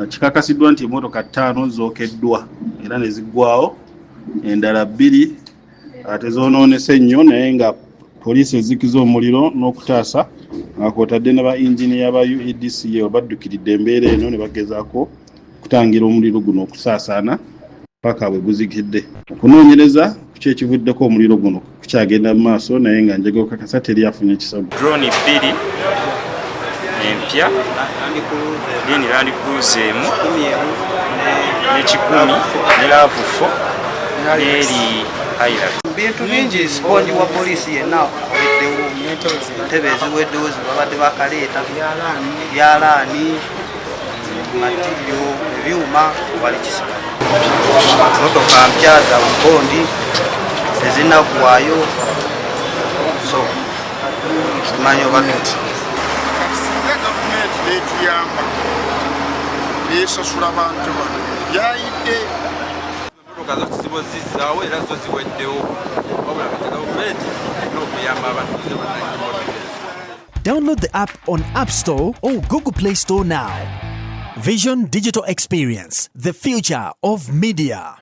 Kikakasiddwa nti emmotoka 5 zookeddwa era ne ziggwawo, endala 2 tezoonoonese nnyo naye nga poliisi ezikiza omuliro n'okutaasa kw'otadde ne ba injiniya ba UEDCA baddukiridde embeera eno ne bagezaako okutangira omuliro guno okusaasaana paka bwe guzikidde. Okunoonyereza ku kyekivuddeko omuliro guno kukyagenda mu maaso naye nga njagala okukakasa teri afunye ekisago. Drone 2 empya, Land Cruiser emu ne 10 ne Laavu 4 n'eri Highland. Bintu bingi sipondi wa poliisi yenna akoleddewo ntebe eziweddewo zibabadde bakaleeta byalaani matiriyo ebyuma wali kisigaye. Mmotoka mpya za bukondi tezinaggwaayo, so simanyi oba tuti singa gavumenti netuyamba nesasula bantu bano byayidde. Emmotoka zakusibo zissaawo era zo ziweddewo wabula kati gavumenti n'okuyamba abantu zebananyimotoka. Download the app on App Store or Google Play Store now. Vision Digital Experience, the future of media.